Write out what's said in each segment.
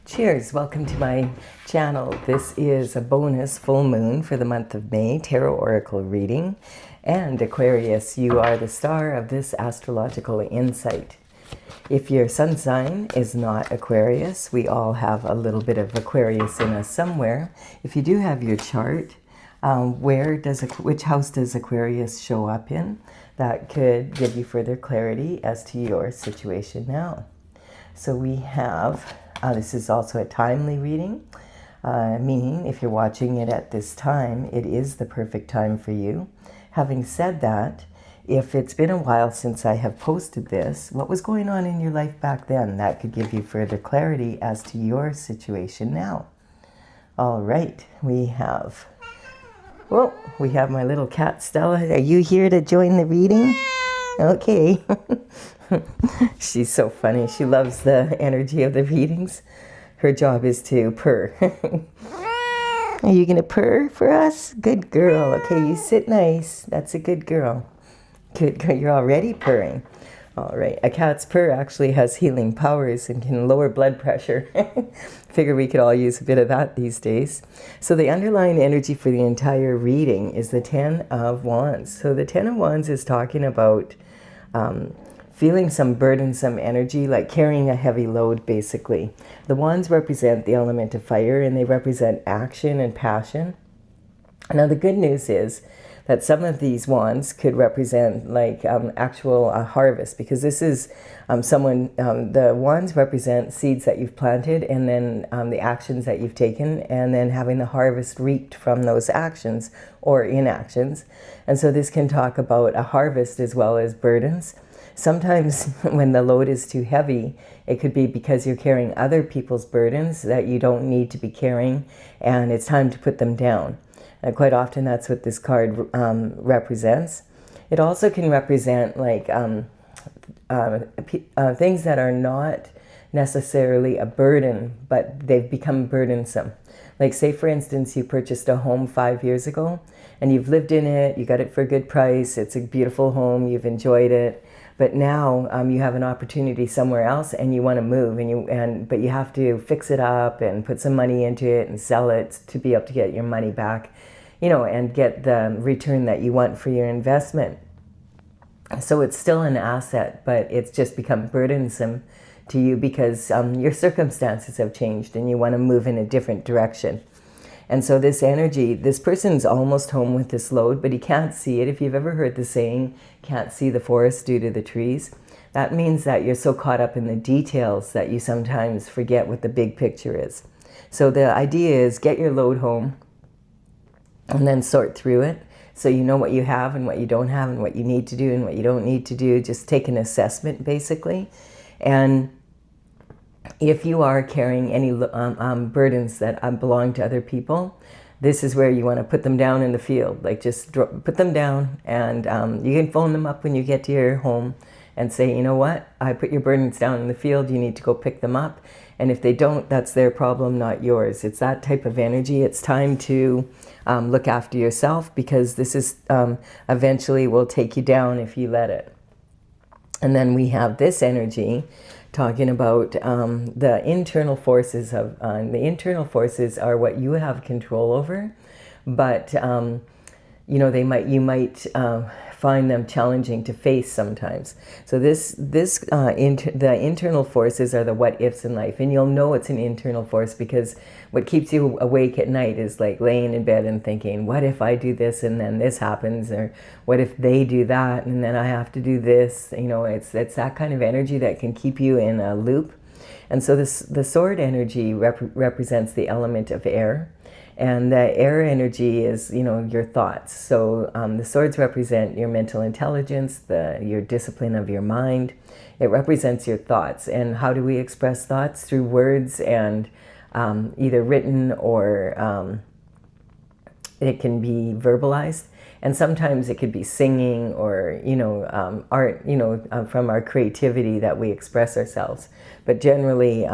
Cheers, welcome to my channel. This is a bonus full moon for the month of May, tarot oracle reading. And Aquarius, you are the star of this astrological insight. If your sun sign is not Aquarius, we all have a little bit of Aquarius in us somewhere. If you do have your chart, which house does Aquarius show up in? That could give you further clarity as to your situation now. So we have, this is also a timely reading, meaning if you're watching it at this time, it is the perfect time for you. Having said that, if it's been a while since I have posted this, what was going on in your life back then? That could give you further clarity as to your situation now. All right, we have my little cat Stella. Are you here to join the reading? Okay. She's so funny. She loves the energy of the readings. Her job is to purr. Are you going to purr for us? Good girl. Okay, you sit nice. That's a good girl. Good girl. You're already purring. All right. A cat's purr actually has healing powers and can lower blood pressure. Figure we could all use a bit of that these days. So the underlying energy for the entire reading is the Ten of Wands. So the Ten of Wands is talking about feeling some burdensome energy, like carrying a heavy load, basically. The wands represent the element of fire, and they represent action and passion. Now, the good news is that some of these wands could represent like actual harvest, because this is the wands represent seeds that you've planted, and then the actions that you've taken, and then having the harvest reaped from those actions or inactions. And so this can talk about a harvest as well as burdens. Sometimes when the load is too heavy, it could be because you're carrying other people's burdens that you don't need to be carrying, and it's time to put them down. And quite often that's what this card represents. It also can represent like things that are not necessarily a burden, but they've become burdensome. Like, say for instance, you purchased a home 5 years ago and you've lived in it, you got it for a good price, it's a beautiful home, you've enjoyed it. But now you have an opportunity somewhere else and you want to move, but you have to fix it up and put some money into it and sell it to be able to get your money back, and get the return that you want for your investment. So it's still an asset, but it's just become burdensome to you because your circumstances have changed and you want to move in a different direction. And so this energy, this person's almost home with this load, but he can't see it. If you've ever heard the saying, can't see the forest due to the trees, that means that you're so caught up in the details that you sometimes forget what the big picture is. So the idea is get your load home and then sort through it. So you know what you have and what you don't have and what you need to do and what you don't need to do. Just take an assessment, basically. And if you are carrying any burdens that belong to other people, this is where you want to put them down in the field. Like, just put them down, and you can phone them up when you get to your home and say, you know what, I put your burdens down in the field, you need to go pick them up. And if they don't, that's their problem, not yours. It's that type of energy. It's time to look after yourself, because this is eventually will take you down if you let it. And then we have this energy talking about the internal forces of the internal forces are what you have control over, but you might find them challenging to face sometimes. So the internal forces are the what ifs in life, and you'll know it's an internal force because what keeps you awake at night is like laying in bed and thinking, what if I do this and then this happens, or what if they do that and then I have to do this? It's that kind of energy that can keep you in a loop. And so the sword energy represents the element of air. And the air energy is, your thoughts. So the swords represent your mental intelligence, your discipline of your mind. It represents your thoughts. And how do we express thoughts? Through words, and either written or it can be verbalized. And sometimes it could be singing or, art, from our creativity that we express ourselves. But generally,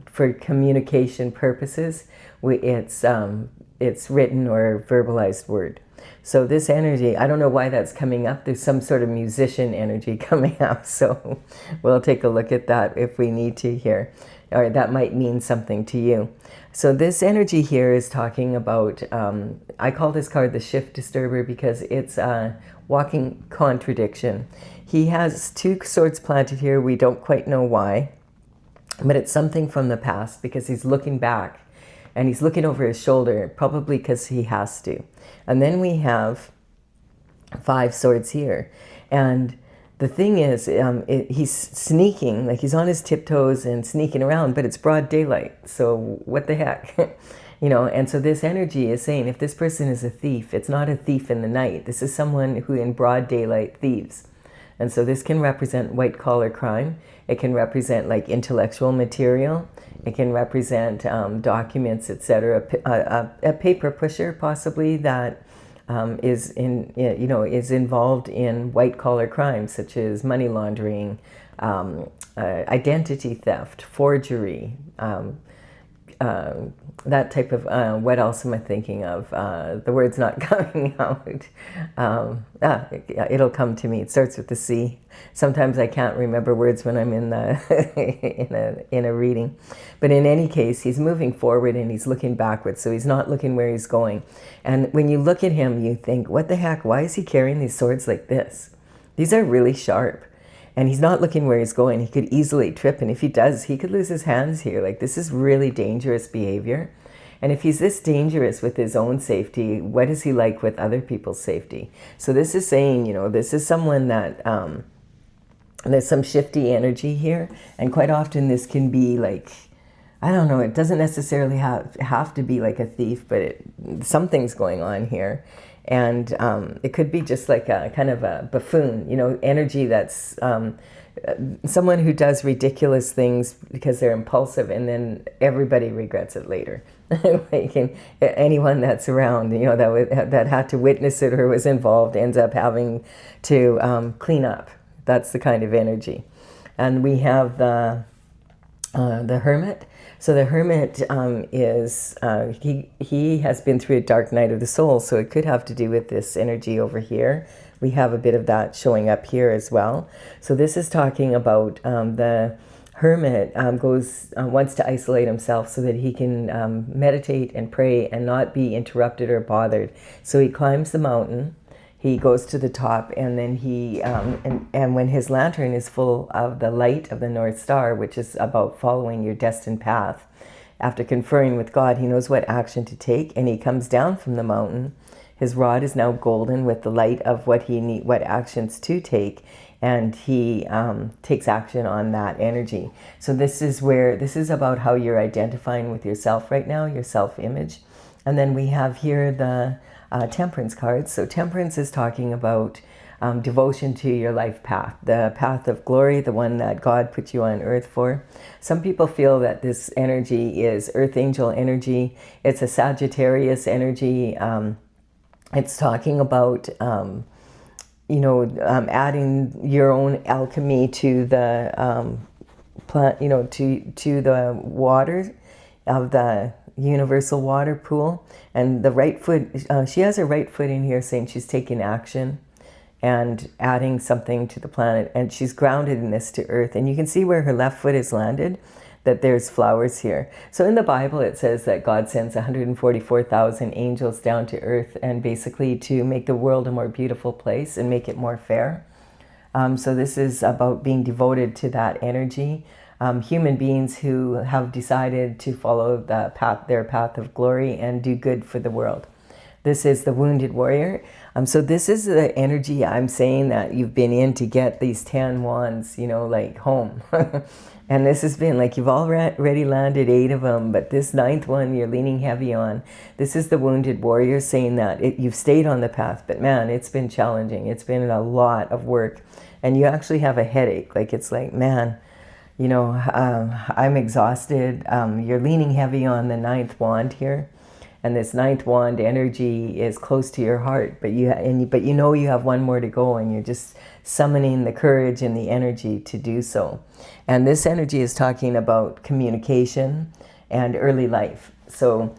for communication purposes, it's it's written or verbalized word. So this energy, I don't know why that's coming up. There's some sort of musician energy coming up. So we'll take a look at that if we need to here. Or that might mean something to you. So this energy here is talking about, I call this card the shift disturber because it's a walking contradiction. He has two swords planted here. We don't quite know why, but it's something from the past because he's looking back and he's looking over his shoulder, probably because he has to. And then we have 5 swords here. And the thing is, he's sneaking, like he's on his tiptoes and sneaking around, but it's broad daylight. So what the heck? You know, and so this energy is saying if this person is a thief, it's not a thief in the night. This is someone who in broad daylight thieves. And so this can represent white collar crime. It can represent like intellectual material. It can represent documents, etc. A paper pusher possibly that is involved in white collar crimes such as money laundering, identity theft, forgery, that type of, what else am I thinking of? The word's not coming out. It'll come to me. It starts with the C. Sometimes I can't remember words when I'm in the in a reading. But in any case, he's moving forward and he's looking backwards. So he's not looking where he's going. And when you look at him, you think, what the heck? Why is he carrying these swords like this? These are really sharp. And he's not looking where he's going. He could easily trip. And if he does, he could lose his hands here. Like, this is really dangerous behavior. And if he's this dangerous with his own safety, what is he like with other people's safety? So this is saying, you know, this is someone that, there's some shifty energy here. And quite often this can be like, I don't know, it doesn't necessarily have to be like a thief, but something's going on here. And it could be just like a kind of a buffoon, you know, energy that's someone who does ridiculous things because they're impulsive and then everybody regrets it later. Like anyone that's around, you know, that had to witness it or was involved ends up having to clean up. That's the kind of energy. And we have the Hermit. So the Hermit is, he has been through a dark night of the soul, so it could have to do with this energy over here. We have a bit of that showing up here as well. So this is talking about the Hermit wants to isolate himself so that he can meditate and pray and not be interrupted or bothered. So he climbs the mountain. He goes to the top, and then he, and when his lantern is full of the light of the North Star, which is about following your destined path, after conferring with God, he knows what action to take, and he comes down from the mountain. His rod is now golden with the light of what actions to take, and he takes action on that energy. So this is about how you're identifying with yourself right now, your self-image. And then we have here the Temperance cards. So Temperance is talking about devotion to your life path, the path of glory, the one that God put you on earth for. Some people feel that this energy is earth angel energy. It's a Sagittarius energy. It's talking about adding your own alchemy to the plant, to the water of the universal water pool. And the right foot, she has her right foot in here saying she's taking action and adding something to the planet, and she's grounded in this to earth. And you can see where her left foot is landed, that there's flowers here. So in the Bible it says that God sends 144,000 angels down to earth, and basically to make the world a more beautiful place and make it more fair. So this is about being devoted to that energy. Human beings who have decided to follow their path of glory and do good for the world. This is the Wounded Warrior. So this is the energy I'm saying that you've been in to get these 10 wands, like home. And this has been like you've already landed 8 of them, but this 9th one you're leaning heavy on. This is the Wounded Warrior saying that you've stayed on the path, but man, it's been challenging. It's been a lot of work, and you actually have a headache. Like it's like, man, I'm exhausted. You're leaning heavy on the 9th wand here. And this 9th wand energy is close to your heart, but you have one more to go, and you're just summoning the courage and the energy to do so. And this energy is talking about communication and early life. So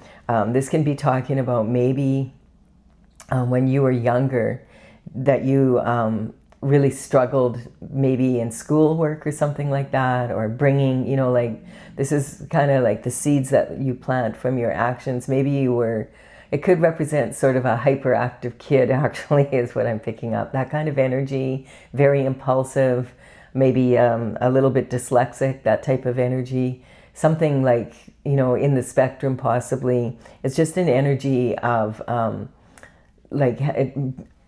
This can be talking about maybe when you were younger that you really struggled maybe in schoolwork or something like that, or bringing, you know, like this is kind of like the seeds that you plant from your actions. Maybe you were, it could represent sort of a hyperactive kid actually is what I'm picking up. That kind of energy, very impulsive, maybe a little bit dyslexic, that type of energy. Something like, you know, in the spectrum possibly. It's just an energy of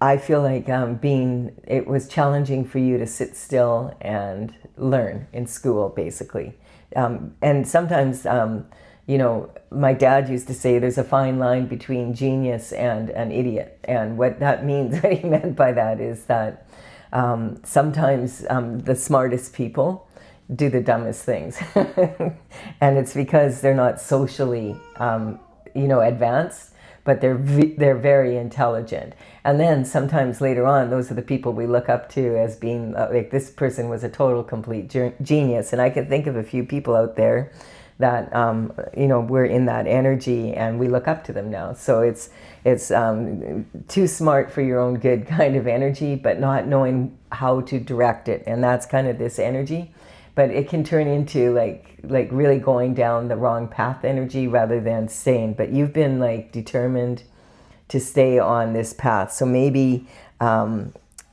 I feel like it was challenging for you to sit still and learn in school, basically. And sometimes, you know, my dad used to say there's a fine line between genius and an idiot. And what that means, what he meant by that is that sometimes the smartest people do the dumbest things. And it's because they're not socially, you know, advanced, but they're very intelligent. And then sometimes later on, those are the people we look up to as being like, this person was a total complete genius. And I can think of a few people out there that you know, we're in that energy and we look up to them now. So it's too smart for your own good kind of energy, but not knowing how to direct it. And that's kind of this energy. But it can turn into like really going down the wrong path energy rather than staying. But you've been like determined to stay on this path. So maybe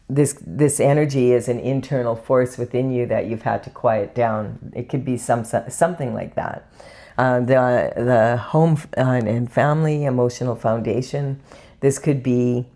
this energy is an internal force within you that you've had to quiet down. It could be something like that. The home and family emotional foundation. This could be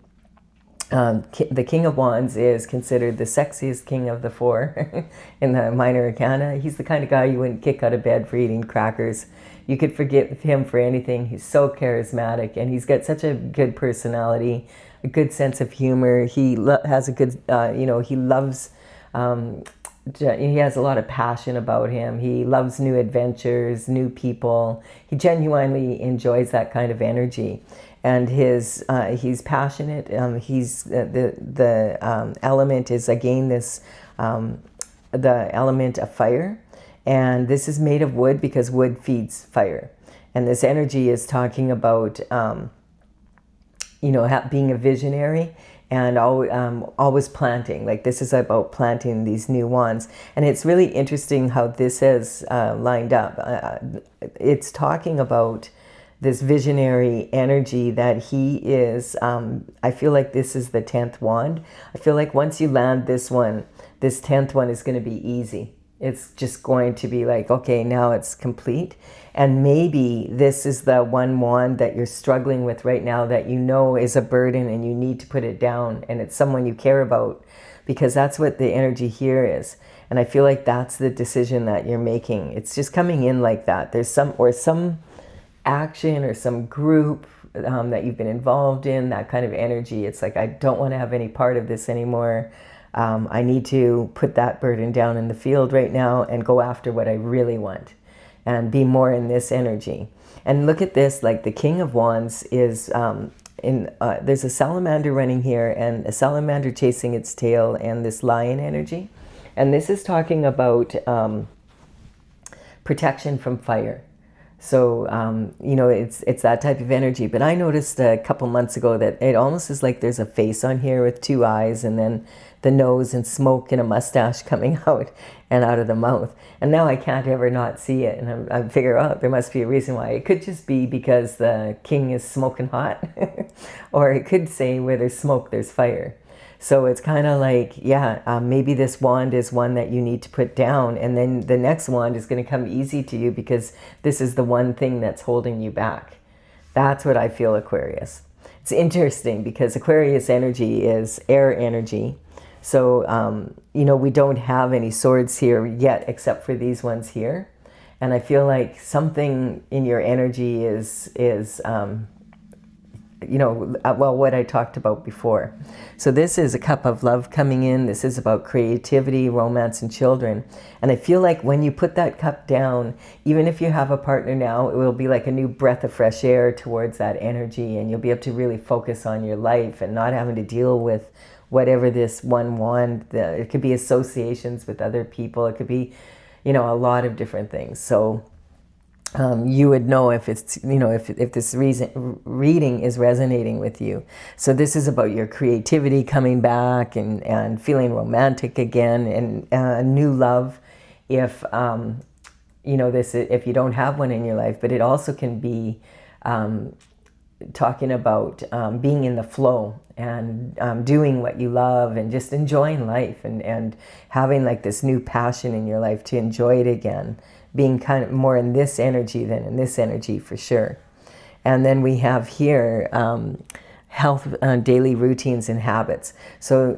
the King of Wands is considered the sexiest king of the four in the minor arcana. He's the kind of guy you wouldn't kick out of bed for eating crackers. You could forgive him for anything. He's so charismatic, and he's got such a good personality, a good sense of humor. He has a good, you know, he loves, he has a lot of passion about him. He loves new adventures, new people. He genuinely enjoys that kind of energy. And he's passionate. He's the element is again this the element of fire, and this is made of wood because wood feeds fire. And this energy is talking about you know, being a visionary and always planting. Like this is about planting these new wands, and it's really interesting how this has lined up. It's talking about this visionary energy that he is. I feel like this is the 10th wand. I feel like once you land this one, this 10th one is going to be easy. It's just going to be like, okay, now it's complete. And maybe this is the one wand that you're struggling with right now that you know is a burden and you need to put it down, and it's someone you care about, because that's what the energy here is. And I feel like that's the decision that you're making. It's just coming in like that. There's some action or some group that you've been involved in, that kind of energy. It's like, I don't want to have any part of this anymore. I need to put that burden down in the field right now and go after what I really want and be more in this energy. And look at this, like the King of Wands is there's a salamander running here, and a salamander chasing its tail, and this lion energy. And this is talking about protection from fire. So, you know, it's that type of energy. But I noticed a couple months ago that it almost is like there's a face on here with two eyes, and then the nose and smoke and a mustache coming out and out of the mouth. And now I can't ever not see it. And I figure out there must be a reason why. It could just be because the king is smoking hot. Or it could say where there's smoke, there's fire. So it's kind of like, yeah, maybe this wand is one that you need to put down, and then the next wand is going to come easy to you because this is the one thing that's holding you back. That's what I feel, Aquarius. It's interesting because Aquarius energy is air energy. So, you know, we don't have any swords here yet except for these ones here. And I feel like something in your energy is you know, well, what I talked about before. So this is a cup of love coming in. This is about creativity, romance, and children. And I feel like when you put that cup down, even if you have a partner now, it will be like a new breath of fresh air towards that energy, and you'll be able to really focus on your life and not having to deal with whatever this one wand. It could be associations with other people. It could be, you know, a lot of different things. So you would know if it's, if this reading is resonating with you. So this is about your creativity coming back and feeling romantic again, and new love. If if you don't have one in your life, but it also can be talking about being in the flow and doing what you love and just enjoying life, and having like this new passion in your life to enjoy it again, being kind of more in this energy than in this energy for sure. And then we have here health, daily routines and habits. So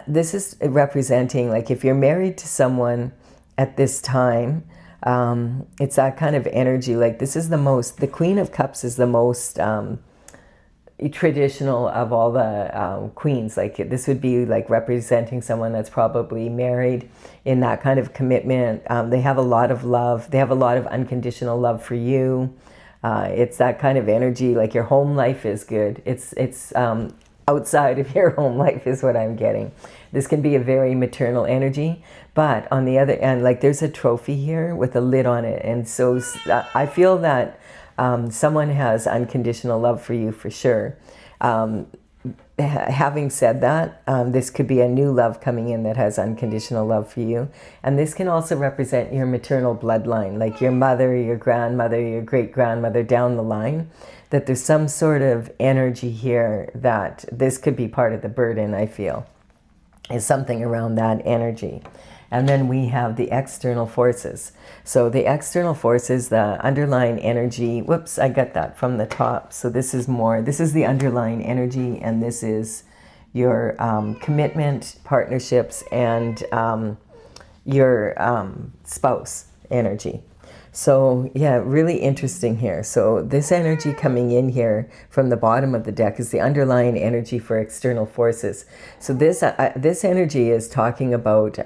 this is representing, like, if you're married to someone at this time, it's that kind of energy. Like, this is the Queen of Cups is the most traditional of all the queens. Like, this would be like representing someone that's probably married in that kind of commitment. They have a lot of love. They have a lot of unconditional love for you. It's that kind of energy. Like, your home life is good. It's outside of your home life is what I'm getting. This can be a very maternal energy, but on the other end, like, there's a trophy here with a lid on it. And so I feel that someone has unconditional love for you for sure. Having said that, this could be a new love coming in that has unconditional love for you. And this can also represent your maternal bloodline, like your mother, your grandmother, your great-grandmother down the line, that there's some sort of energy here that this could be part of the burden, I feel, is something around that energy. And then we have the external forces. So the external forces, the underlying energy, whoops, I got that from the top. So this is the underlying energy, and this is your commitment, partnerships, and your spouse energy. So yeah, really interesting here. So this energy coming in here from the bottom of the deck is the underlying energy for external forces. So this energy is talking about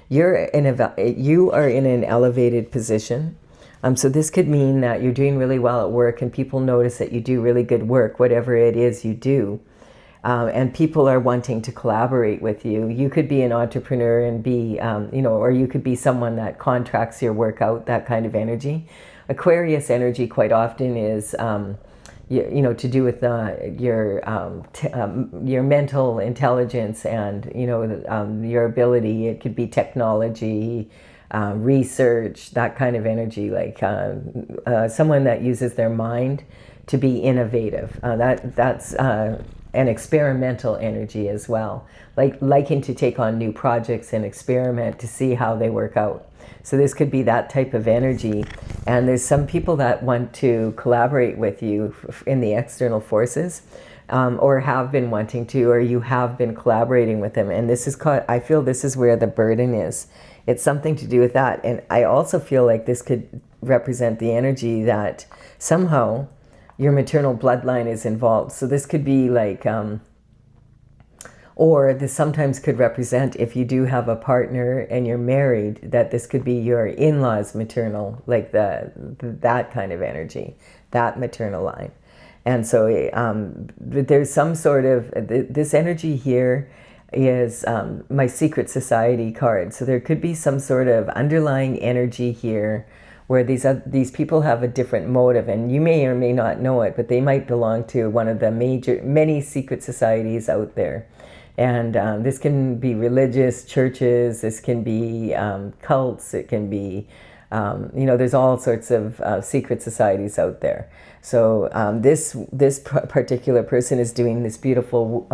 you are in an elevated position. So this could mean that you're doing really well at work, and people notice that you do really good work, whatever it is you do. And people are wanting to collaborate with you. You could be an entrepreneur and be, or you could be someone that contracts your work out, that kind of energy. Aquarius energy quite often is, to do with your mental intelligence and, your ability. It could be technology, research, that kind of energy, like someone that uses their mind to be innovative. That's an experimental energy as well, like liking to take on new projects and experiment to see how they work out. So this could be that type of energy. And there's some people that want to collaborate with you in the external forces, or have been wanting to, or you have been collaborating with them. And this is called, I feel this is where the burden is. It's something to do with that. And I also feel like this could represent the energy that somehow your maternal bloodline is involved. So this could be like, or this sometimes could represent, if you do have a partner and you're married, that this could be your in-laws maternal, like that kind of energy, that maternal line. And so there's some sort of, this energy here is my secret society card. So there could be some sort of underlying energy here where these people have a different motive, and you may or may not know it, but they might belong to one of the many secret societies out there. And this can be religious churches, this can be cults, it can be, there's all sorts of secret societies out there. So this particular person is doing this beautiful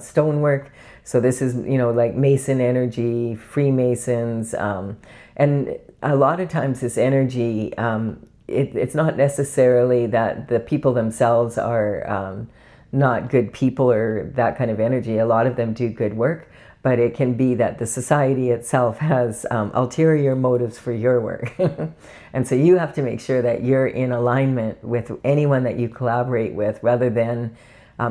stonework. So this is, like Mason energy, Freemasons, and a lot of times this energy, it's not necessarily that the people themselves are not good people or that kind of energy. A lot of them do good work, but it can be that the society itself has ulterior motives for your work. And so you have to make sure that you're in alignment with anyone that you collaborate with, rather than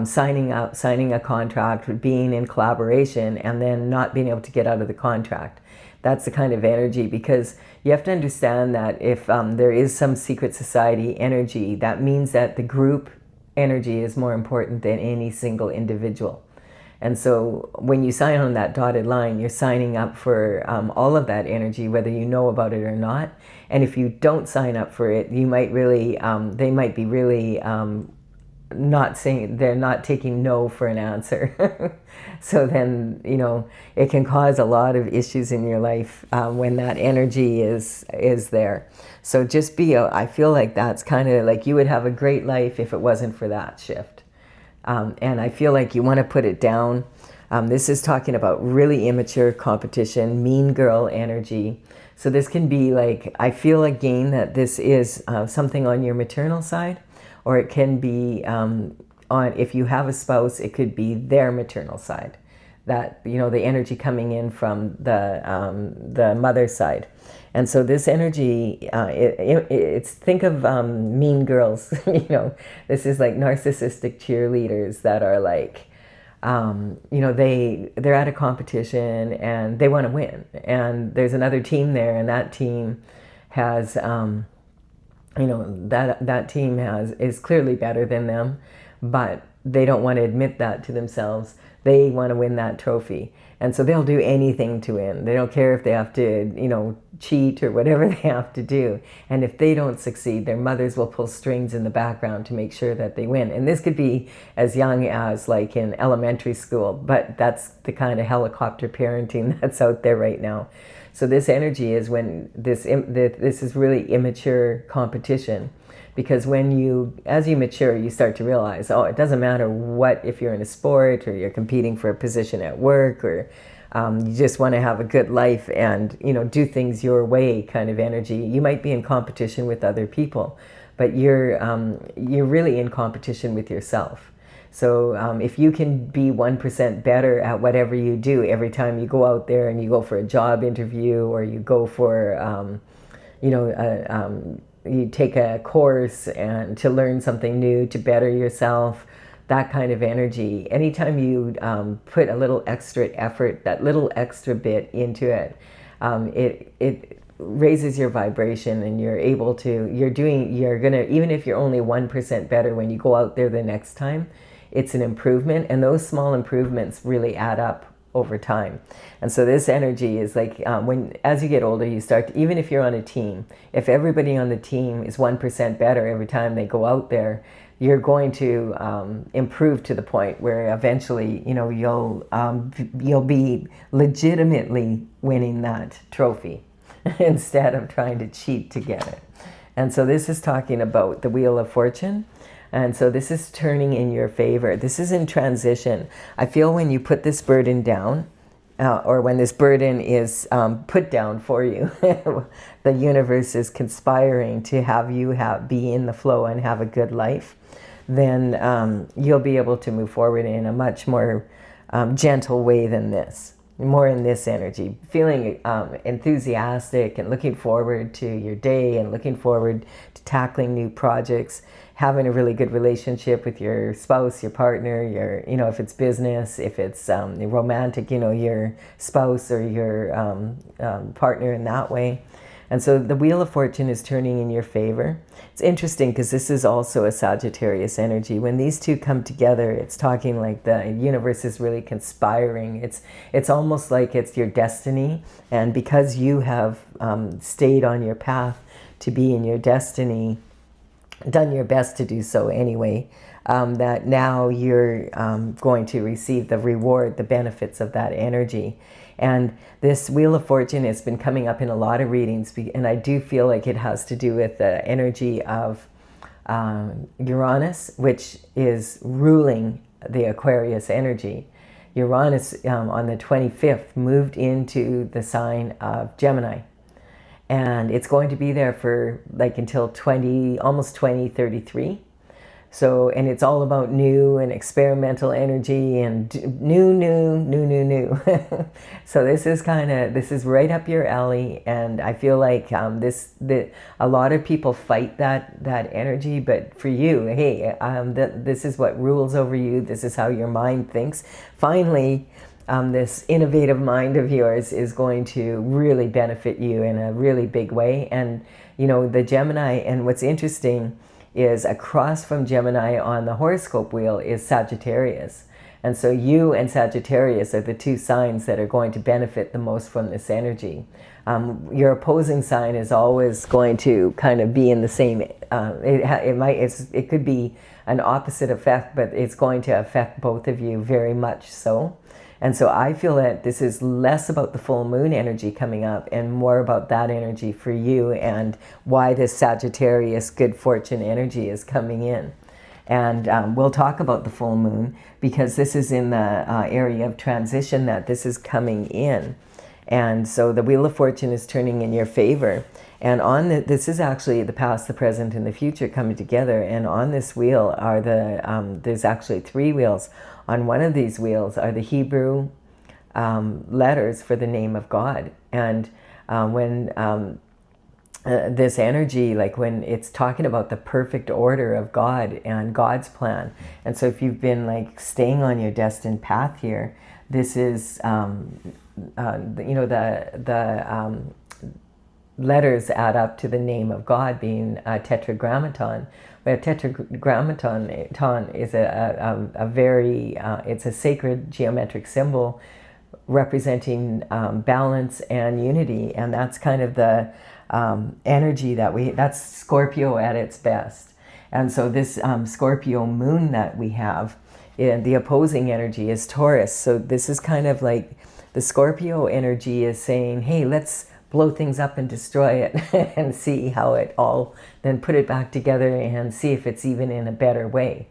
signing a contract, being in collaboration, and then not being able to get out of the contract. That's the kind of energy, because you have to understand that if there is some secret society energy, that means that the group energy is more important than any single individual. And so when you sign on that dotted line, you're signing up for all of that energy, whether you know about it or not. And if you don't sign up for it, you might really, they might be really not saying, they're not taking no for an answer. So then, you know, it can cause a lot of issues in your life when that energy is there. So just I feel like that's kind of like you would have a great life if it wasn't for that shift. And I feel like you want to put it down. This is talking about really immature competition, mean girl energy. So this can be like, I feel again that this is something on your maternal side, or it can be if you have a spouse, it could be their maternal side. That, you know, the energy coming in from the mother's side. And so this energy, it's think of mean girls, you know, this is like narcissistic cheerleaders that are like, you know, they're at a competition and they want to win. And there's another team there, and that team has, you know, that team is clearly better than them, but they don't want to admit that to themselves. They want to win that trophy. And so they'll do anything to win. They don't care if they have to, you know, cheat or whatever they have to do. And if they don't succeed, their mothers will pull strings in the background to make sure that they win. And this could be as young as like in elementary school, but that's the kind of helicopter parenting that's out there right now. So this energy is when this is really immature competition. Because as you mature, you start to realize, oh, it doesn't matter if you're in a sport or you're competing for a position at work, or you just want to have a good life and, you know, do things your way kind of energy. You might be in competition with other people, but you're really in competition with yourself. So if you can be 1% better at whatever you do every time you go out there and you go for a job interview, or you go for, you know, you take a course and to learn something new, to better yourself, that kind of energy. Anytime you put a little extra effort, that little extra bit into it, it raises your vibration, and you're able to, even if you're only 1% better when you go out there the next time, it's an improvement. And those small improvements really add up over time. And so this energy is like, as you get older, you start to, even if you're on a team, if everybody on the team is 1% better every time they go out there, you're going to improve to the point where eventually, you know, you'll be legitimately winning that trophy instead of trying to cheat to get it. And so this is talking about the Wheel of Fortune. And so this is turning in your favor. This is in transition. I feel when you put this burden down, or when this burden is put down for you, the universe is conspiring to have you be in the flow and have a good life, then you'll be able to move forward in a much more gentle way than this. More in this energy, feeling enthusiastic and looking forward to your day and looking forward to tackling new projects, having a really good relationship with your spouse, your partner, you know, if it's business, if it's romantic, you know, your spouse or your partner in that way. And so the Wheel of Fortune is turning in your favor. It's interesting because this is also a Sagittarius energy. When these two come together, it's talking like the universe is really conspiring. It's almost like it's your destiny. And because you have stayed on your path to be in your destiny, done your best to do so anyway, that now you're going to receive the reward, the benefits of that energy. And this Wheel of Fortune has been coming up in a lot of readings, and I do feel like it has to do with the energy of Uranus, which is ruling the Aquarius energy. Uranus on the 25th moved into the sign of Gemini. And it's going to be there for like until almost 2033. So, and it's all about new and experimental energy and new. So this is right up your alley. And I feel like a lot of people fight that energy, but for you, hey, this is what rules over you. This is how your mind thinks. Finally, this innovative mind of yours is going to really benefit you in a really big way. And, you know, the Gemini, and what's interesting is across from Gemini on the horoscope wheel is Sagittarius. And so you and Sagittarius are the two signs that are going to benefit the most from this energy. Your opposing sign is always going to kind of be in the same, it could be an opposite effect, but it's going to affect both of you very much so. And so I feel that this is less about the full moon energy coming up and more about that energy for you and why this Sagittarius good fortune energy is coming in. And we'll talk about the full moon because this is in the area of transition that this is coming in. And so the Wheel of Fortune is turning in your favor. And on this is actually the past, the present, and the future coming together. And on this wheel are there's actually 3 wheels. On one of these wheels are the Hebrew letters for the name of God. And when this energy, like when it's talking about the perfect order of God and God's plan. And so if you've been like staying on your destined path here, this is, the letters add up to the name of God being a tetragrammaton. But a tetragrammaton is a very, it's a sacred geometric symbol representing balance and unity. And that's kind of the energy that's Scorpio at its best. And so this Scorpio moon that we have, the opposing energy is Taurus. So this is kind of like the Scorpio energy is saying, hey, let's blow things up and destroy it and see how it all, then put it back together and see if it's even in a better way.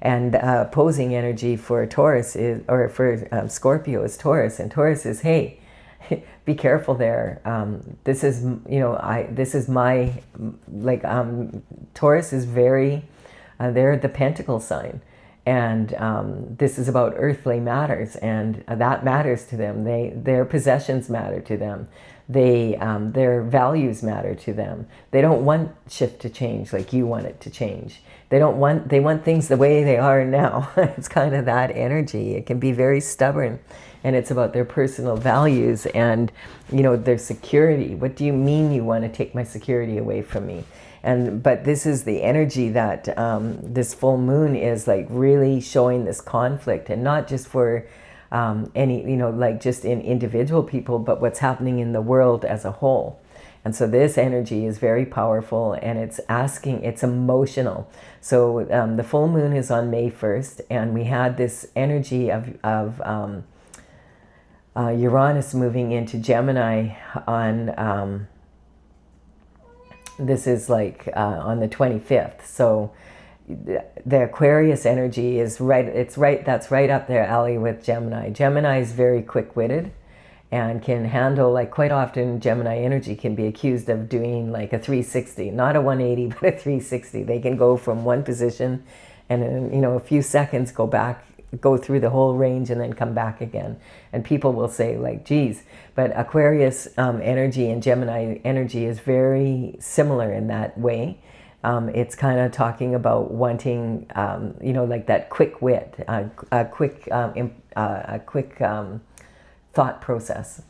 And opposing energy for Taurus is, or for Scorpio is Taurus, and Taurus is, hey, be careful there. This is, this is my, like, Taurus is very, they're the Pentacle sign. And this is about earthly matters, and that matters to them. Their possessions matter to them. Their values matter to them. They don't want shift to change like you want it to change. They want things the way they are now. It's kind of that energy. It can be very stubborn, and it's about their personal values and, their security. What do you mean you want to take my security away from me? But this is the energy that this full moon is like really showing this conflict, and not just for any, like just in individual people, but what's happening in the world as a whole. And so this energy is very powerful, and it's emotional. So the full moon is on May 1st, and we had this energy of Uranus moving into Gemini on, this is like on the 25th. So the Aquarius energy is that's right up there, alley with Gemini. Gemini is very quick-witted and can handle, like quite often Gemini energy can be accused of doing like a 360, not a 180, but a 360. They can go from one position and in, a few seconds go through the whole range and then come back again. And people will say like, geez, but Aquarius energy and Gemini energy is very similar in that way. It's kind of talking about wanting, like that quick wit, a quick thought process.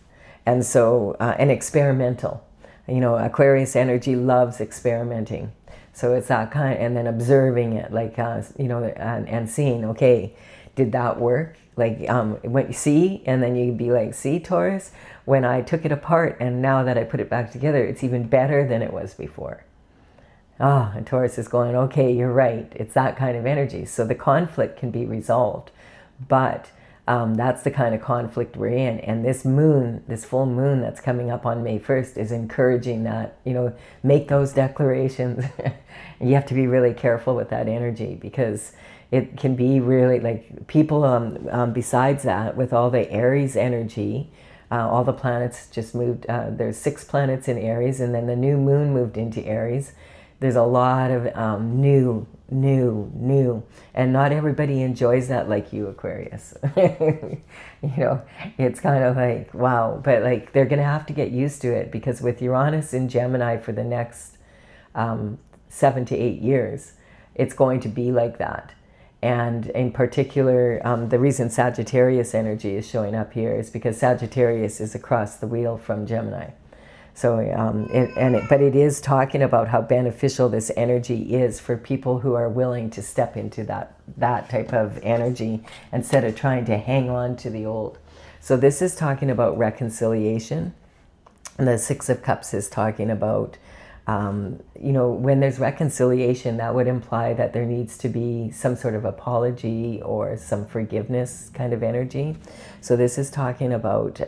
And so, and experimental. Aquarius energy loves experimenting. So it's that kind, and then observing it, like, and seeing, okay, did that work? Like, when you see, and then you'd be like, see, Taurus, when I took it apart and now that I put it back together, it's even better than it was before. And Taurus is going, okay, you're right. It's that kind of energy. So the conflict can be resolved, but that's the kind of conflict we're in. And this moon, this full moon that's coming up on May 1st is encouraging that, make those declarations. You have to be really careful with that energy, because it can be really like people, besides that, with all the Aries energy, all the planets just moved, there's 6 planets in Aries, and then the new moon moved into Aries. There's a lot of new, and not everybody enjoys that like you, Aquarius. It's kind of like, wow, but like they're going to have to get used to it, because with Uranus in Gemini for the next 7 to 8 years, it's going to be like that. And in particular, the reason Sagittarius energy is showing up here is because Sagittarius is across the wheel from Gemini. So, but it is talking about how beneficial this energy is for people who are willing to step into that type of energy instead of trying to hang on to the old. So this is talking about reconciliation. And the Six of Cups is talking about, when there's reconciliation, that would imply that there needs to be some sort of apology or some forgiveness kind of energy. So this is talking about,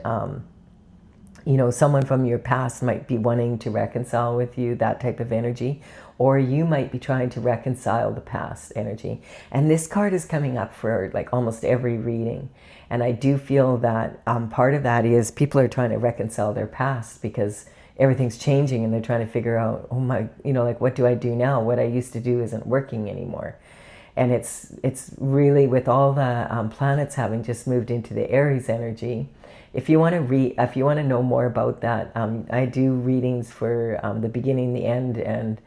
someone from your past might be wanting to reconcile with you, that type of energy, or you might be trying to reconcile the past energy. And this card is coming up for like almost every reading. And I do feel that part of that is people are trying to reconcile their past because everything's changing and they're trying to figure out, oh my, what do I do now? What I used to do isn't working anymore. And it's really, with all the planets having just moved into the Aries energy, if you want to know more about that, I do readings for the beginning, the end, and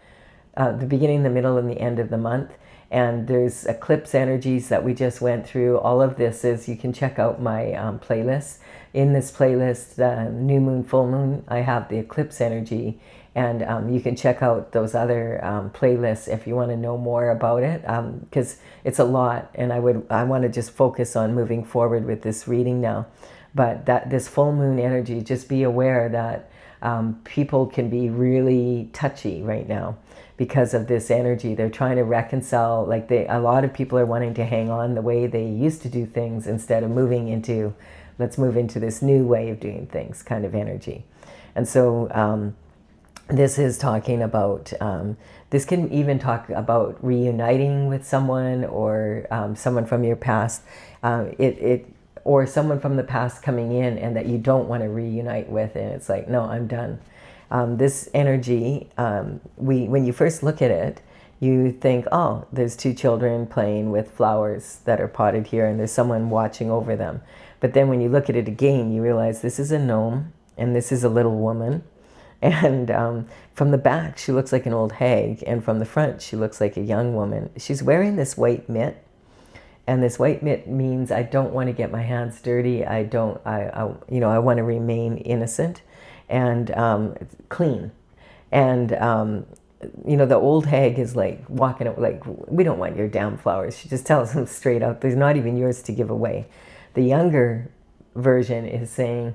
the beginning, the middle, and the end of the month. And there's eclipse energies that we just went through. All of this is, you can check out my playlist. In this playlist, new moon, full moon, I have the eclipse energy. And you can check out those other playlists if you want to know more about it, because it's a lot. And I want to just focus on moving forward with this reading now. But this full moon energy, just be aware that people can be really touchy right now because of this energy. They're trying to reconcile, a lot of people are wanting to hang on the way they used to do things instead of moving into, let's move into this new way of doing things kind of energy. And so this is talking about, this can even talk about reuniting with someone, or someone from your past. Or someone from the past coming in and that you don't want to reunite with, and it's like, no, I'm done. This energy, when you first look at it, you think, oh, there's two children playing with flowers that are potted here and there's someone watching over them. But then when you look at it again, you realize this is a gnome and this is a little woman. And from the back, she looks like an old hag. And from the front, she looks like a young woman. She's wearing this white mitt. And this white mitt means I don't want to get my hands dirty. I want to remain innocent and clean. And, the old hag is like walking out, like, we don't want your damn flowers. She just tells them straight out, there's not even yours to give away. The younger version is saying,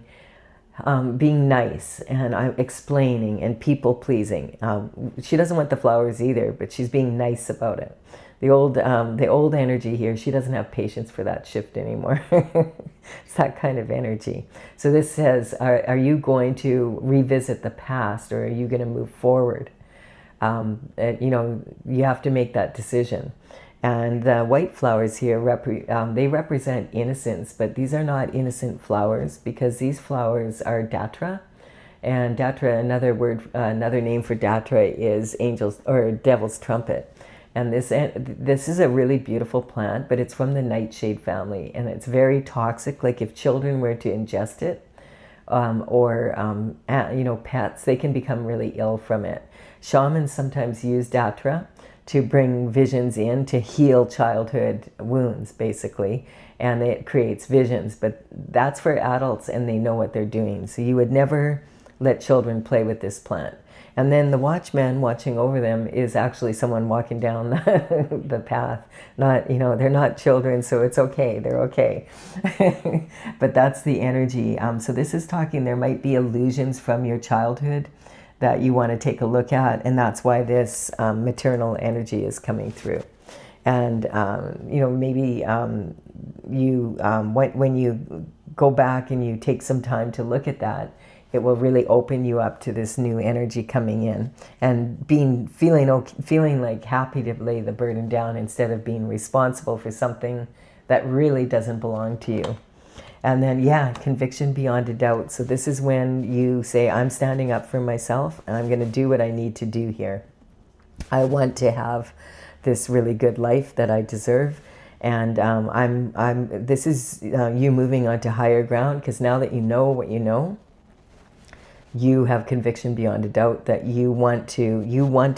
being nice, and I'm explaining and people pleasing. She doesn't want the flowers either, but she's being nice about it. The old energy here, she doesn't have patience for that shift anymore. It's that kind of energy. So this says, are you going to revisit the past, or are you going to move forward? You have to make that decision. And the white flowers here, they represent innocence, but these are not innocent flowers, because these flowers are datra. And datra, another name for datra is angels or devil's trumpet. And this is a really beautiful plant, but it's from the nightshade family, and it's very toxic. Like if children were to ingest it, pets, they can become really ill from it. Shamans sometimes use datra to bring visions in to heal childhood wounds, basically, and it creates visions. But that's for adults, and they know what they're doing. So you would never let children play with this plant. And then the watchman watching over them is actually someone walking down the path. They're not children, so it's okay. They're okay. But that's the energy. So this is talking, there might be illusions from your childhood that you want to take a look at, and that's why this maternal energy is coming through. And maybe when you go back and you take some time to look at that, it will really open you up to this new energy coming in, and feeling like happy to lay the burden down instead of being responsible for something that really doesn't belong to you. And then, conviction beyond a doubt. So this is when you say, I'm standing up for myself and I'm going to do what I need to do here. I want to have this really good life that I deserve. And this is you moving on to higher ground, because now that you know what you know, you have conviction beyond a doubt that you want to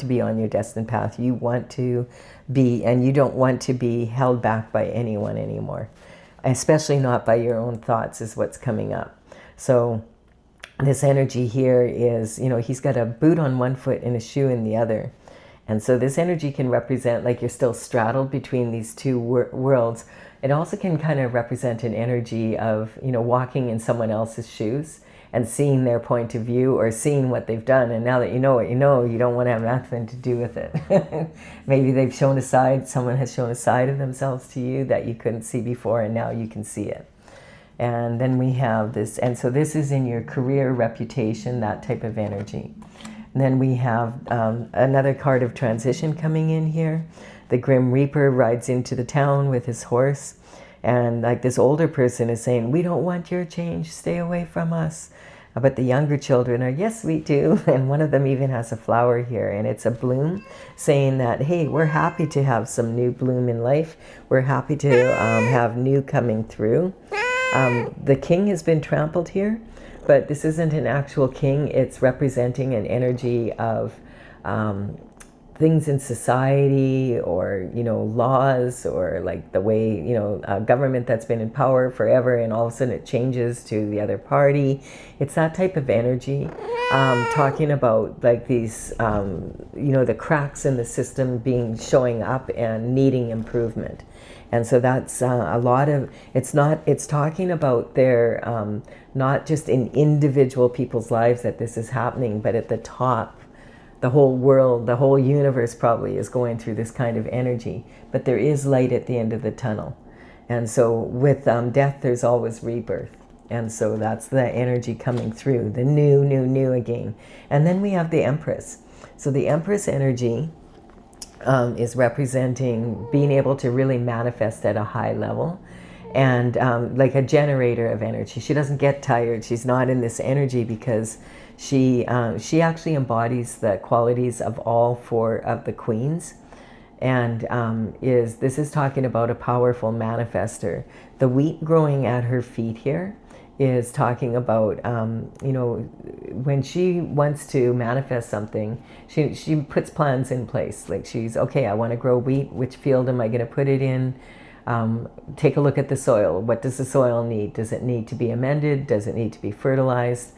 be on your destined path. You want to be, and you don't want to be held back by anyone anymore, especially not by your own thoughts, is what's coming up. So this energy here is, he's got a boot on one foot and a shoe in the other. And so this energy can represent like you're still straddled between these two worlds. It also can kind of represent an energy of, walking in someone else's shoes and seeing their point of view or seeing what they've done. And now that you know what you know, you don't want to have nothing to do with it. Maybe they've shown a side, someone has shown a side of themselves to you that you couldn't see before, and now you can see it. And then we have this, and so this is in your career, reputation, that type of energy. And then we have another card of transition coming in here. The Grim Reaper rides into the town with his horse. And like this older person is saying, we don't want your change, stay away from us. But the younger children are, yes, we do. And one of them even has a flower here, and it's a bloom saying that, hey, we're happy to have some new bloom in life. We're happy to have new coming through. The king has been trampled here, but this isn't an actual king. It's representing an energy of things in society, or laws, or like the way a government that's been in power forever and all of a sudden it changes to the other party. It's that type of energy, talking about like these the cracks in the system showing up and needing improvement. And so that's a lot of, it's talking about their not just in individual people's lives that this is happening, but at the top. The whole world, the whole universe probably is going through this kind of energy, but there is light at the end of the tunnel. And so with death, there's always rebirth. And so that's the energy coming through, the new again. And then we have the Empress. So the Empress energy is representing being able to really manifest at a high level, and like a generator of energy. She doesn't get tired. She's not in this energy because she actually embodies the qualities of all four of the queens, and this is talking about a powerful manifester. The wheat growing at her feet here is talking about when she wants to manifest something, she puts plans in place. Like she's, okay, I want to grow wheat. Which field am I going to put it in? Take a look at the soil. What does the soil need? Does it need to be amended? Does it need to be fertilized?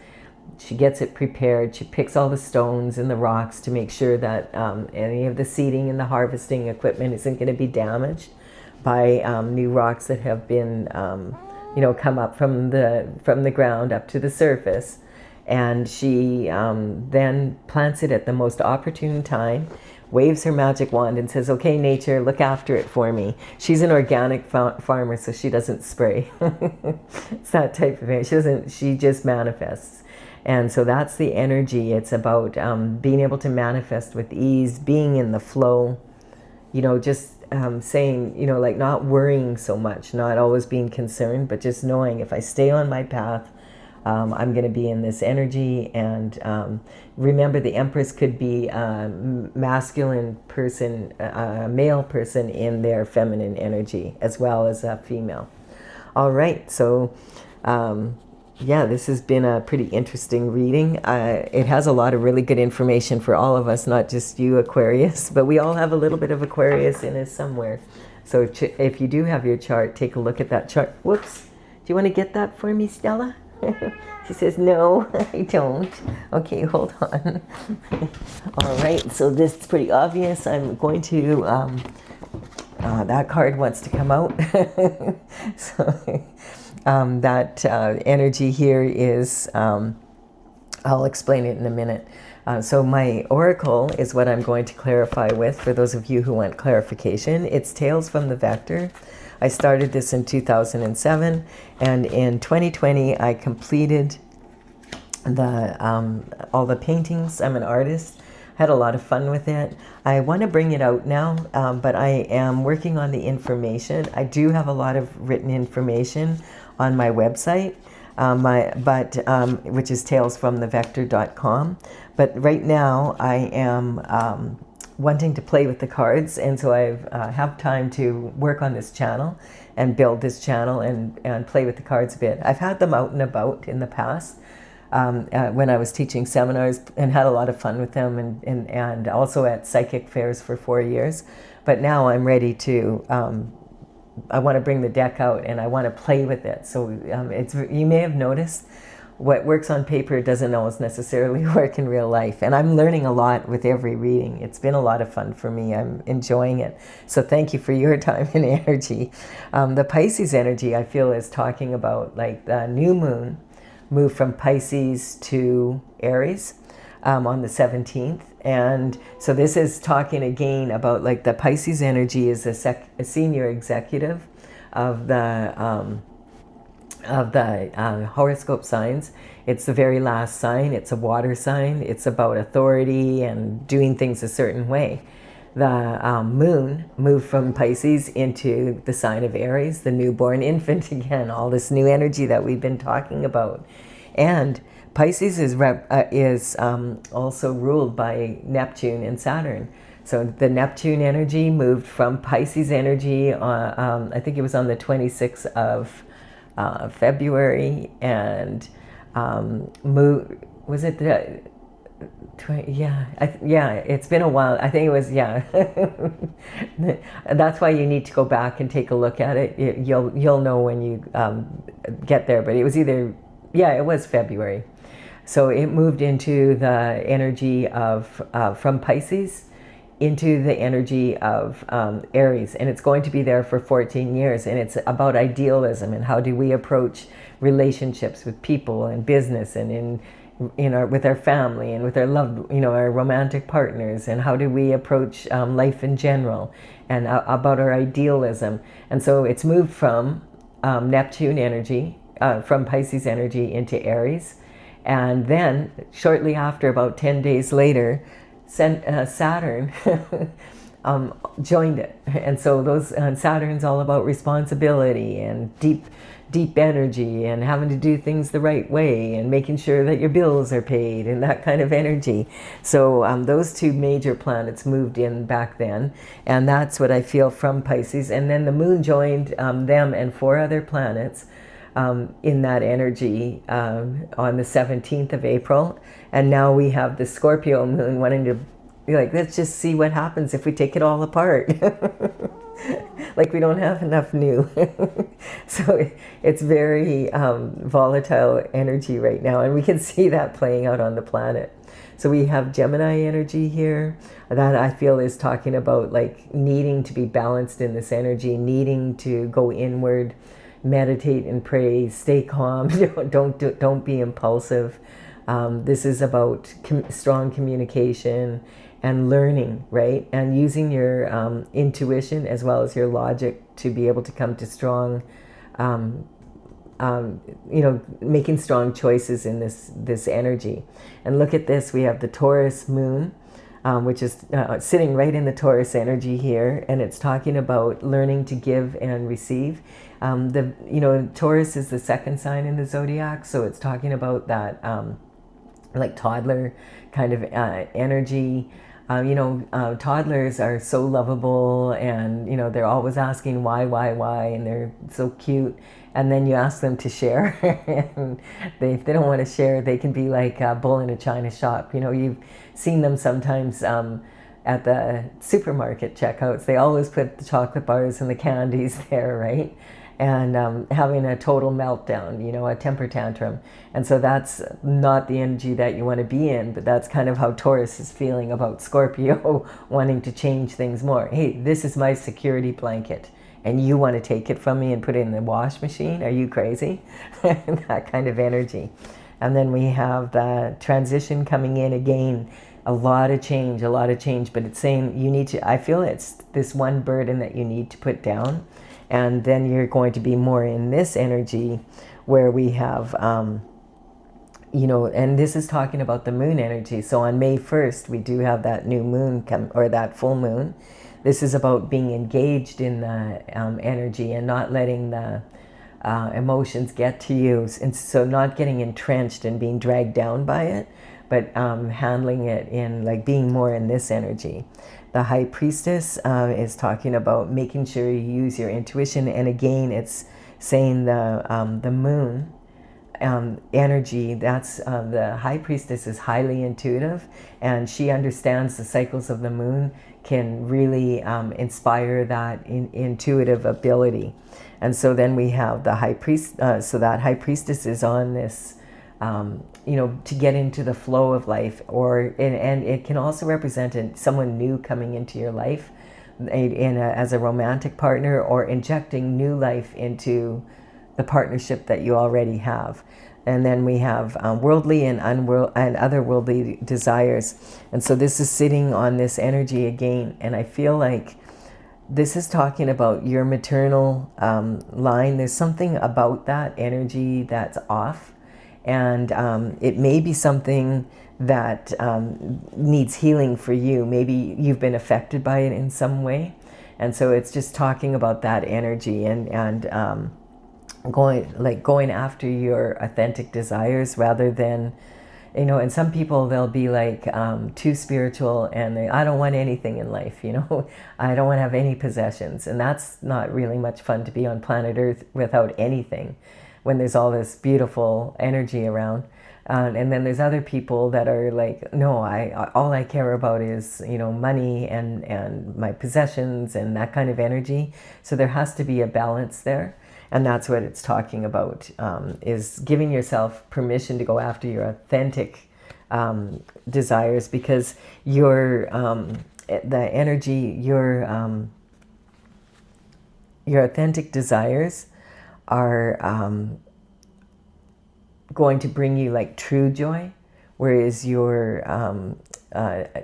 She gets it prepared. She picks all the stones and the rocks to make sure that any of the seeding and the harvesting equipment isn't going to be damaged by new rocks that have been come up from the ground up to the surface. And she then plants it at the most opportune time, waves her magic wand and says, okay, nature, look after it for me. She's an organic farmer, so she doesn't spray. It's that type of thing. She just manifests. And so that's the energy. It's about being able to manifest with ease, being in the flow, just saying, like not worrying so much, not always being concerned, but just knowing if I stay on my path, I'm going to be in this energy. And remember, the Empress could be a masculine person, a male person in their feminine energy, as well as a female. All right, so yeah, this has been a pretty interesting reading. It has a lot of really good information for all of us, not just you, Aquarius, but we all have a little bit of Aquarius in us somewhere. So if you do have your chart, take a look at that chart. Whoops. Do you want to get that for me, Stella? She says, no, I don't. Okay, hold on. All right, so this is pretty obvious. I'm going to, that card wants to come out. So that energy here is, I'll explain it in a minute. So my oracle is what I'm going to clarify with, for those of you who want clarification. It's Tales from the Vector. I started this in 2007, and in 2020 I completed all the paintings. I'm an artist. Had a lot of fun with it. I want to bring it out now, but I am working on the information. I do have a lot of written information on my website, which is talesfromthevector.com. But right now I am wanting to play with the cards, and so I have time to work on this channel and build this channel and play with the cards a bit. I've had them out and about in the past when I was teaching seminars, and had a lot of fun with them, and also at psychic fairs for 4 years. But now I'm ready to, I want to bring the deck out and I want to play with it. So you may have noticed what works on paper doesn't always necessarily work in real life. And I'm learning a lot with every reading. It's been a lot of fun for me. I'm enjoying it. So thank you for your time and energy. The Pisces energy, I feel, is talking about like the new moon moved from Pisces to Aries on the 17th. And so this is talking again about like the Pisces energy is a senior executive of the horoscope signs. It's the very last sign. It's a water sign. It's about authority and doing things a certain way. The moon moved from Pisces into the sign of Aries, the newborn infant again, all this new energy that we've been talking about. And Pisces is also ruled by Neptune and Saturn. So the Neptune energy moved from Pisces energy, I think it was on the 26th of February, and was it the it's been a while. I think it was, that's why you need to go back and take a look at it. You'll know when you get there, but it was either, it was February. So it moved into the energy of from Pisces into the energy of Aries, and it's going to be there for 14 years, and it's about idealism and how do we approach relationships with people and business and with our family and with our loved, our romantic partners, and how do we approach life in general, and about our idealism. And so it's moved from Neptune energy, from Pisces energy into Aries, and then shortly after, about 10 days later, Saturn joined it. And so those Saturn's all about responsibility and deep energy and having to do things the right way and making sure that your bills are paid and that kind of energy. So those two major planets moved in back then, and that's what I feel from Pisces. And then the moon joined them and 4 other planets in that energy on the 17th of April. And now we have the Scorpio moon wanting to be like, let's just see what happens if we take it all apart. Like we don't have enough new. So it's very volatile energy right now, and we can see that playing out on the planet. So we have Gemini energy here that I feel is talking about like needing to be balanced in this energy, needing to go inward, meditate and pray, stay calm, don't be impulsive. This is about strong communication and learning, right? And using your intuition as well as your logic to be able to come to strong, making strong choices in this energy. And look at this, we have the Taurus moon, which is sitting right in the Taurus energy here, and it's talking about learning to give and receive. Taurus is the second sign in the zodiac, so it's talking about that like toddler kind of energy. Toddlers are so lovable, and they're always asking why, and they're so cute. And then you ask them to share, and if they don't want to share, they can be like a bull in a china shop. You've seen them sometimes at the supermarket checkouts. They always put the chocolate bars and the candies there, right? And having a total meltdown, a temper tantrum. And so that's not the energy that you want to be in, but that's kind of how Taurus is feeling about Scorpio, wanting to change things more. Hey, this is my security blanket, and you want to take it from me and put it in the wash machine? Are you crazy? That kind of energy. And then we have the transition coming in again, a lot of change, but it's saying I feel it's this one burden that you need to put down. And then you're going to be more in this energy where we have, and this is talking about the moon energy. So on May 1st, we do have that new moon or that full moon. This is about being engaged in the energy and not letting the emotions get to you. And so not getting entrenched and being dragged down by it, but handling it in like being more in this energy. The High Priestess is talking about making sure you use your intuition. And again, it's saying the moon energy, that's the High Priestess is highly intuitive, and she understands the cycles of the moon, can really inspire that intuitive ability. And so then we have the High Priest, so that High Priestess is on this you know, to get into the flow of life, and it can also represent someone new coming into your life as a romantic partner, or injecting new life into the partnership that you already have. And then we have worldly and otherworldly desires. And so this is sitting on this energy again. And I feel like this is talking about your maternal line. There's something about that energy that's off. And it may be something that needs healing for you. Maybe you've been affected by it in some way. And so it's just talking about that energy, and going after your authentic desires, rather than, you know, and some people, they'll be like too spiritual, and I don't want anything in life, you know, I don't want to have any possessions. And that's not really much fun, to be on planet Earth without anything when there's all this beautiful energy around. And then there's other people that are like, no, all I care about is, you know, money and my possessions and that kind of energy. So there has to be a balance there. And that's what it's talking about, is giving yourself permission to go after your authentic desires, because the energy, your authentic desires are going to bring you like true joy, whereas your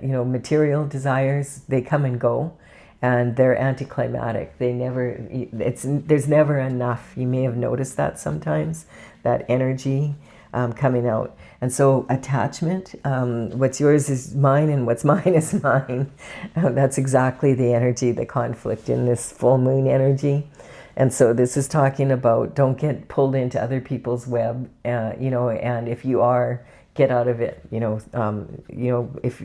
you know, material desires, they come and go, and they're anticlimactic. There's never enough. You may have noticed that sometimes, that energy coming out. And so attachment, what's yours is mine, and what's mine is mine. That's exactly the energy, the conflict in this full moon energy. And so this is talking about, don't get pulled into other people's web, you know, and if you are, get out of it, you know, if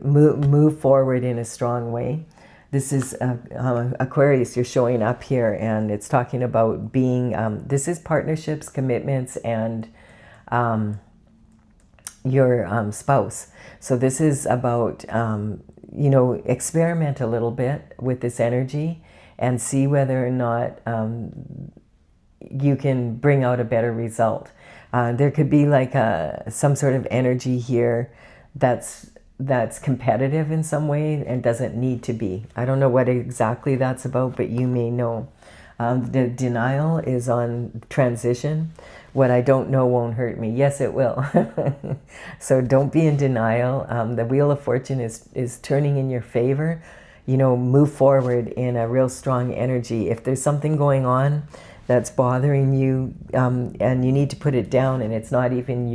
move forward in a strong way. This is Aquarius, you're showing up here, and it's talking about being, this is partnerships, commitments, and your spouse. So this is about, you know, experiment a little bit with this energy, and see whether or not you can bring out a better result. There could be like some sort of energy here that's competitive in some way, and doesn't need to be. I don't know what exactly that's about, but you may know. The denial is on transition. What I don't know won't hurt me. Yes, it will. So don't be in denial. The Wheel of Fortune is turning in your favor. You know, move forward in a real strong energy. If there's something going on that's bothering you, and you need to put it down, and it's not even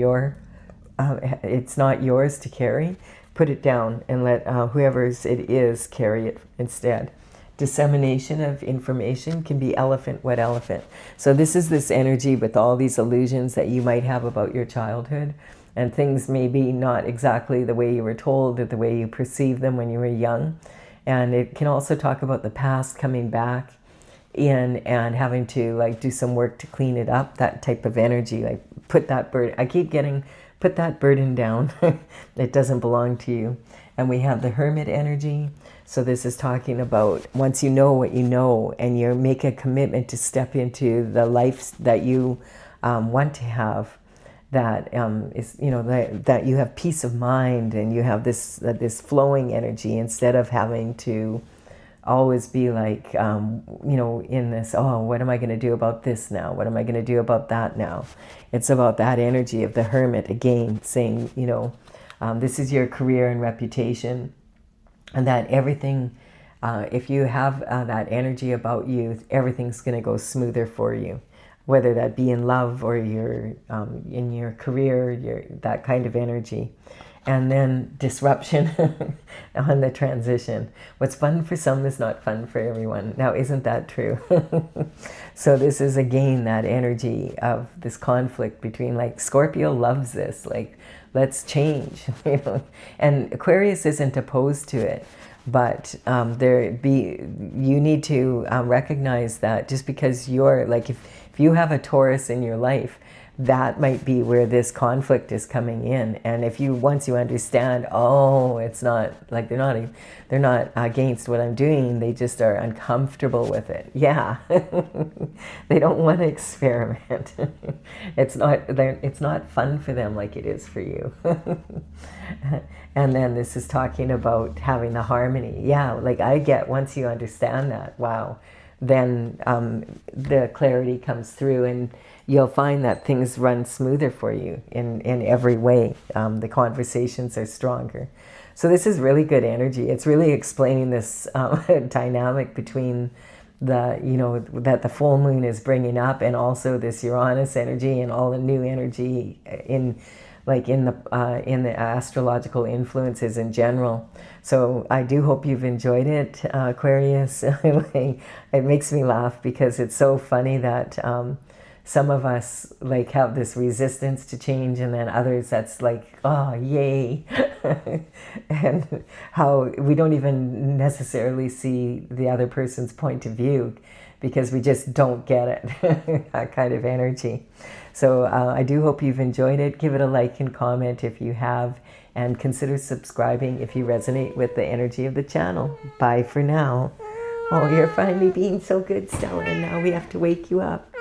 it's not yours to carry, put it down and let whoever's it is carry it instead. Dissemination of information can be elephant wet elephant. So this is this energy with all these illusions that you might have about your childhood, and things maybe not exactly the way you were told or the way you perceived them when you were young. And it can also talk about the past coming back in and having to like do some work to clean it up, that type of energy. Like put that burden, I keep getting, put that burden down. It doesn't belong to you. And we have the Hermit energy. So this is talking about once you know what you know, and you make a commitment to step into the life that you want to have, that is, you know, that you have peace of mind, and you have this flowing energy, instead of having to always be like, you know, in this, oh, what am I going to do about this now? What am I going to do about that now? It's about that energy of the Hermit, again, saying, you know, this is your career and reputation, and that everything, if you have that energy about you, everything's going to go smoother for you. Whether that be in love or in your career, that kind of energy. And then disruption on the transition. What's fun for some is not fun for everyone. Now, isn't that true? So this is, again, that energy of this conflict between, like, Scorpio loves this, like, let's change, you know. And Aquarius isn't opposed to it. But you need to recognize that just because you're, like, if you have a Taurus in your life, that might be where this conflict is coming in. And if you, once you understand, oh, it's not like they're not against what I'm doing, they just are uncomfortable with it. Yeah. They don't want to experiment. It's not fun for them like it is for you. And then this is talking about having the harmony. Yeah, like I get, once you understand that, wow, then the clarity comes through, and you'll find that things run smoother for you in every way. The conversations are stronger. So this is really good energy. It's really explaining this dynamic between the, you know, that the full moon is bringing up, and also this Uranus energy and all the new energy in the astrological influences in general. So I do hope you've enjoyed it, Aquarius. It makes me laugh because it's so funny that some of us like have this resistance to change, and then others that's like, oh, yay. And how we don't even necessarily see the other person's point of view because we just don't get it, that kind of energy. So I do hope you've enjoyed it. Give it a like and comment if you have, and consider subscribing if you resonate with the energy of the channel. Bye for now. Oh, you're finally being so good, Stella, and now we have to wake you up.